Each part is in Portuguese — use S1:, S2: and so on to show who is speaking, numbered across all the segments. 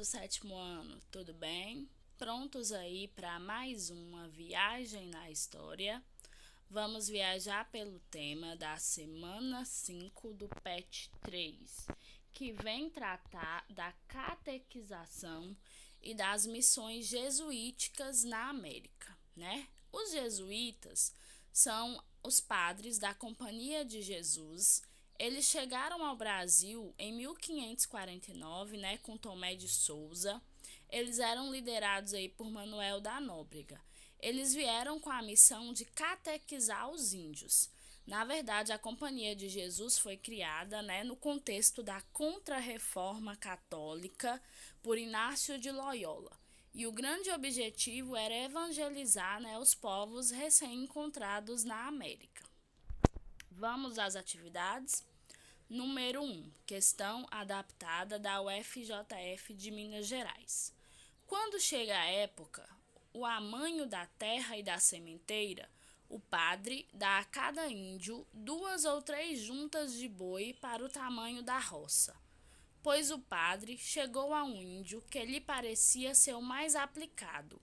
S1: do sétimo ano, tudo bem? Prontos aí para mais uma viagem na história? Vamos viajar pelo tema da semana 5 do PET 3, que vem tratar da catequização e das missões jesuíticas na América, né? Os jesuítas são os padres da Companhia de Jesus. Eles chegaram ao Brasil em 1549, né, com Tomé de Souza. Eles eram liderados aí por Manuel da Nóbrega. Eles vieram com a missão de catequizar os índios. Na verdade, a Companhia de Jesus foi criada, né, no contexto da Contra-Reforma Católica por Inácio de Loyola. E o grande objetivo era evangelizar, né, os povos recém-encontrados na América. Vamos às atividades? Número 1. Questão adaptada da UFJF de Minas Gerais. Quando chega a época, o amanho da terra e da sementeira, o padre dá a cada índio 2 ou 3 juntas de boi para o tamanho da roça. Pois o padre chegou a um índio que lhe parecia ser o mais aplicado.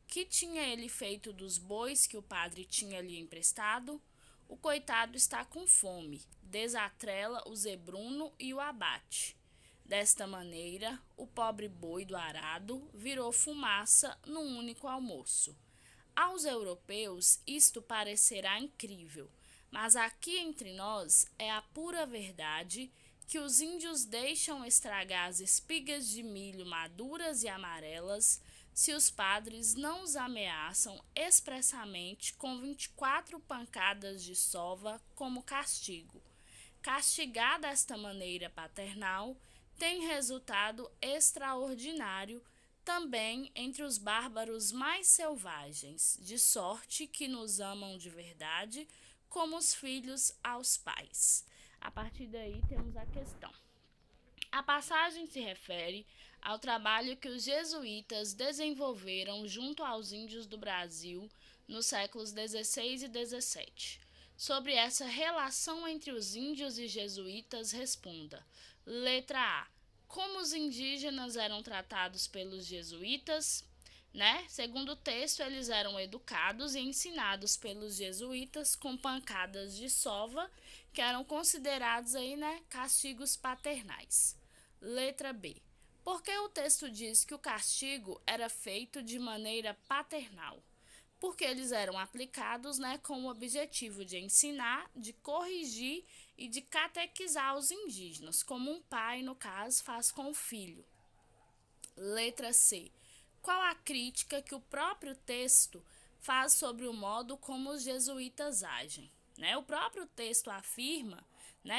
S1: Que tinha ele feito dos bois que o padre tinha lhe emprestado? O coitado está com fome, desatrela o zebruno e o abate. Desta maneira, o pobre boi do arado virou fumaça num único almoço. Aos europeus isto parecerá incrível, mas aqui entre nós é a pura verdade que os índios deixam estragar as espigas de milho maduras e amarelas se os padres não os ameaçam expressamente com 24 pancadas de sova como castigo. Castigar desta maneira paternal tem resultado extraordinário também entre os bárbaros mais selvagens, de sorte que nos amam de verdade como os filhos aos pais. A partir daí temos a questão. A passagem se refere ao trabalho que os jesuítas desenvolveram junto aos índios do Brasil nos séculos XVI e XVII. Sobre essa relação entre os índios e jesuítas, responda. Letra A. Como os indígenas eram tratados pelos jesuítas? Segundo o texto, eles eram educados e ensinados pelos jesuítas com pancadas de sova, que eram considerados aí, castigos paternais. Letra B. Por que o texto diz que o castigo era feito de maneira paternal? Porque eles eram aplicados, com o objetivo de ensinar, de corrigir e de catequizar os indígenas, como um pai, no caso, faz com o filho. Letra C. Qual a crítica que o próprio texto faz sobre o modo como os jesuítas agem? O próprio texto afirma,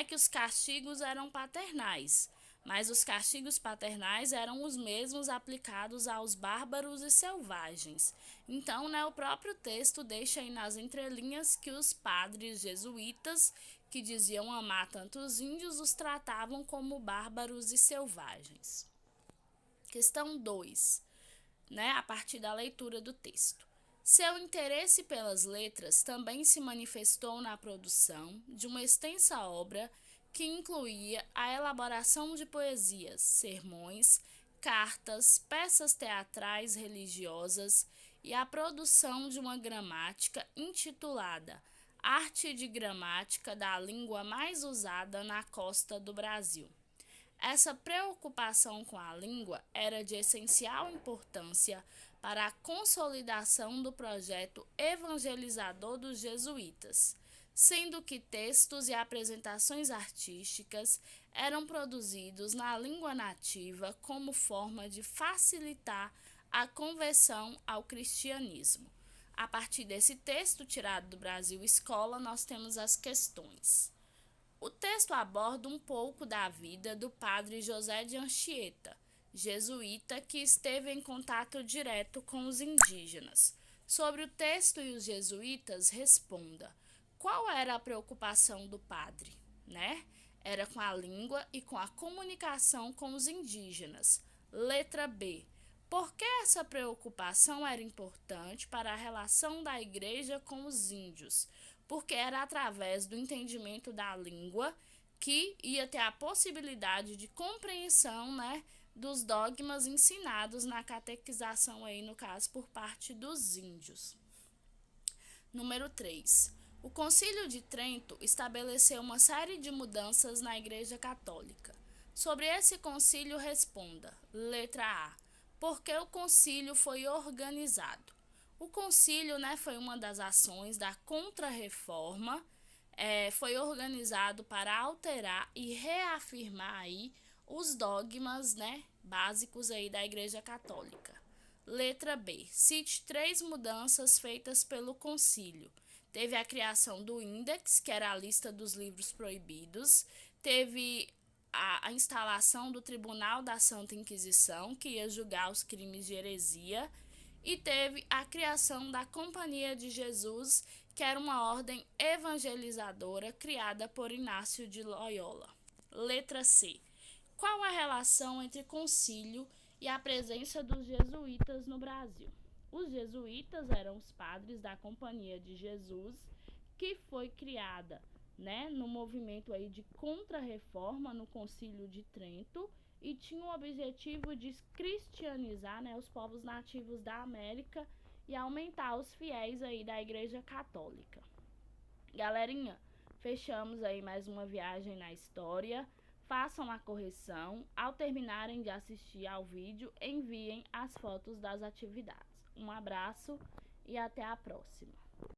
S1: que os castigos eram paternais, mas os castigos paternais eram os mesmos aplicados aos bárbaros e selvagens. Então, o próprio texto deixa aí nas entrelinhas que os padres jesuítas, que diziam amar tanto os índios, os tratavam como bárbaros e selvagens. Questão 2, a partir da leitura do texto. Seu interesse pelas letras também se manifestou na produção de uma extensa obra que incluía a elaboração de poesias, sermões, cartas, peças teatrais religiosas e a produção de uma gramática intitulada Arte de Gramática da Língua Mais Usada na Costa do Brasil. Essa preocupação com a língua era de essencial importância para a consolidação do projeto evangelizador dos jesuítas, sendo que textos e apresentações artísticas eram produzidos na língua nativa como forma de facilitar a conversão ao cristianismo. A partir desse texto tirado do Brasil Escola, nós temos as questões. O texto aborda um pouco da vida do padre José de Anchieta, jesuíta que esteve em contato direto com os indígenas. Sobre o texto e os jesuítas, responda. Qual era a preocupação do padre? Era com a língua e com a comunicação com os indígenas. Letra B. Por que essa preocupação era importante para a relação da igreja com os índios? Porque era através do entendimento da língua que ia ter a possibilidade de compreensão, dos dogmas ensinados na catequização aí, no caso, por parte dos índios. Número 3. O Concílio de Trento estabeleceu uma série de mudanças na Igreja Católica. Sobre esse concílio, responda. Letra A. Porque o concílio foi organizado. O concílio, foi uma das ações da Contra-Reforma, foi organizado para alterar e reafirmar aí os dogmas, básicos aí da Igreja Católica. Letra B. Cite 3 mudanças feitas pelo concílio. Teve a criação do Índex, que era a lista dos livros proibidos. Teve a instalação do Tribunal da Santa Inquisição, que ia julgar os crimes de heresia. E teve a criação da Companhia de Jesus, que era uma ordem evangelizadora criada por Inácio de Loyola. Letra C. Qual a relação entre concílio e a presença dos jesuítas no Brasil? Os jesuítas eram os padres da Companhia de Jesus, que foi criada, no movimento aí de Contra-Reforma no Concílio de Trento, e tinha o objetivo de cristianizar, os povos nativos da América e aumentar os fiéis aí da Igreja Católica. Galerinha, fechamos aí mais uma viagem na história. Façam a correção. Ao terminarem de assistir ao vídeo, enviem as fotos das atividades. Um abraço e até a próxima.